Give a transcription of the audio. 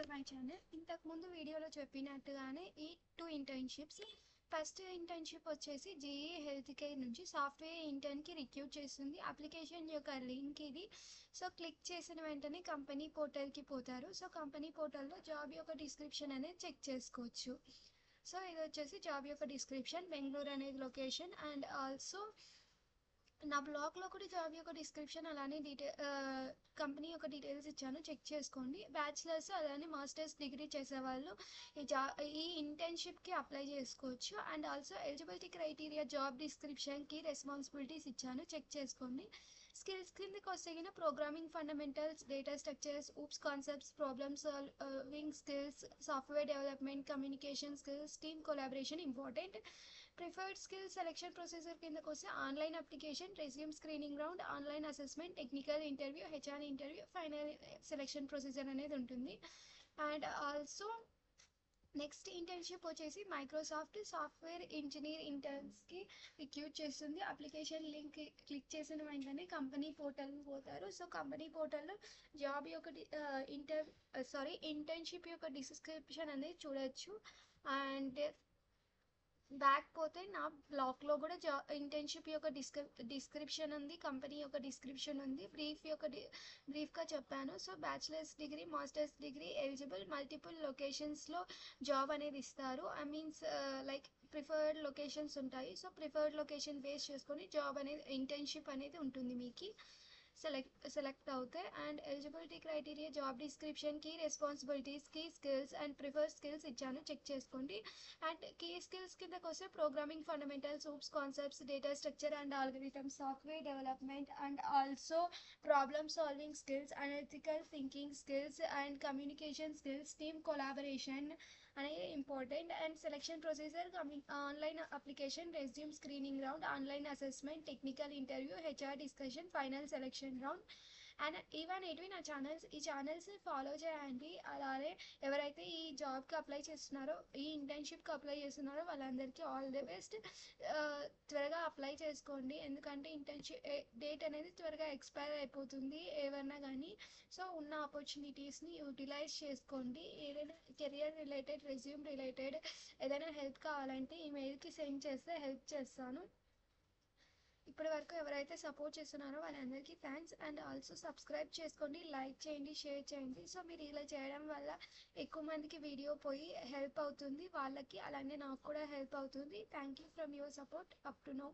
To my channel. ఇంతకుముందు వీడియోలో చెప్పినట్టుగానే ఈ 2 ఇంటర్న్‌షిప్స్. ఫస్ట్ ఇంటర్న్‌షిప్ వచ్చేసి జేఈ హెల్త్ కేర్ నుంచి సాఫ్ట్‌వేర్ ఇంటర్న్‌కి రిక్రూట్ చేస్తుంది. అప్లికేషన్ యొక్క లింక్ ఇది. సో క్లిక్ చేసిన వెంటనే కంపెనీ పోర్టల్‌కి పోతారు. సో కంపెనీ పోర్టల్‌లో జాబ్ యొక్క డిస్క్రిప్షన్ అనేది చెక్ చేసుకోవచ్చు. సో ఇది వచ్చేసి జాబ్ యొక్క డిస్క్రిప్షన్. బెంగళూరు అనేది లొకేషన్ అండ్ ఆల్సో నా బ్లాగ్లో కూడా జాబ్ యొక్క డిస్క్రిప్షన్ అలానే కంపెనీ యొక్క డీటెయిల్స్ ఇచ్చాను, చెక్ చేసుకోండి. బ్యాచిలర్స్ అలానే మాస్టర్స్ డిగ్రీ చేసేవాళ్ళు ఈ ఇంటర్న్షిప్కి అప్లై చేసుకోవచ్చు. And also eligibility criteria job డిస్క్రిప్షన్కి రెస్పాన్సిబిలిటీస్ ఇచ్చాను, చెక్ చేసుకోండి. స్కిల్స్ కిందకి వస్తే programming fundamentals, data structures, OOPs concepts, problem solving skills, software development, communication skills, team collaboration important. Preferred skills selection procedure కిందకు వస్తే online application, resume screening round, online assessment, technical interview, HR interview, final selection procedure అనేది ఉంటుంది. And also next internship వచ్చేసి Microsoft software engineer ఇంటర్న్స్కి recruit చేస్తుంది. Application link click చేసిన వెంటనే company పోర్టల్కి పోతారు. సో కంపెనీ పోర్టల్లో జాబ్ యొక్క ఇంటర్న్షిప్ యొక్క డిస్క్రిప్షన్ అనేది చూడొచ్చు. అండ్ బ్యాక్ పోతే నా బ్లాగ్లో కూడా ఇంటర్న్షిప్ యొక్క డిస్క్రిప్షన్ ఉంది, కంపెనీ యొక్క డిస్క్రిప్షన్ ఉంది, బ్రీఫ్గా చెప్పాను. So bachelors degree, masters degree eligible, multiple లొకేషన్స్లో జాబ్ అనేది ఇస్తారు. లైక్ ప్రిఫర్డ్ లొకేషన్స్ ఉంటాయి. సో ప్రిఫర్డ్ లొకేషన్ బేస్ చేసుకొని జాబ్ అనేది ఇంటర్న్షిప్ అనేది ఉంటుంది మీకు సెలెక్ట్ అవుతాయి. And eligibility criteria job description, key responsibilities, key skills and prefer skills ఇచ్చాను, చెక్ చేసుకోండి. అండ్ కీ స్కిల్స్ కిందకి వస్తే programming fundamentals, OOPs concepts, data structure and algorithms, software development and also problem solving skills, analytical thinking skills and communication skills, team collaboration అనేది important. And selection procedure online application, resume screening round, online assessment, technical interview, HR discussion, final selection round. And ఇవన్నీ ఈ ఛానల్స్ని follow చేయండి. అలానే ఎవరైతే ఈ జాబ్కి apply చేస్తున్నారో, ఈ ఇంటర్న్షిప్కి అప్లై చేస్తున్నారో వాళ్ళందరికీ ఆల్ ది బెస్ట్. త్వరగా అప్లై చేసుకోండి, ఎందుకంటే ఇంటర్న్షిప్ డేట్ అనేది త్వరగా ఎక్స్పైర్ అయిపోతుంది ఏవన్నా కానీ. సో ఉన్న ఆపర్చునిటీస్ని యూటిలైజ్ చేసుకోండి. ఏదైనా కెరియర్ రిలేటెడ్, రెజ్యూమ్ రిలేటెడ్ ఏదైనా హెల్ప్ కావాలంటే ఈమెయిల్కి సెండ్ చేస్తే హెల్ప్ చేస్తాను. ఇప్పటి వరకు ఎవరైతే సపోర్ట్ చేస్తున్నారో వాళ్ళందరికీ థ్యాంక్స్. అండ్ ఆల్సో సబ్స్క్రైబ్ చేసుకోండి, లైక్ చేయండి, షేర్ చేయండి. సో మీరు ఇలా చేయడం వల్ల ఎక్కువ మందికి వీడియో పోయి హెల్ప్ అవుతుంది వాళ్ళకి, అలానే నాకు కూడా హెల్ప్ అవుతుంది. Thank you from your support up to now.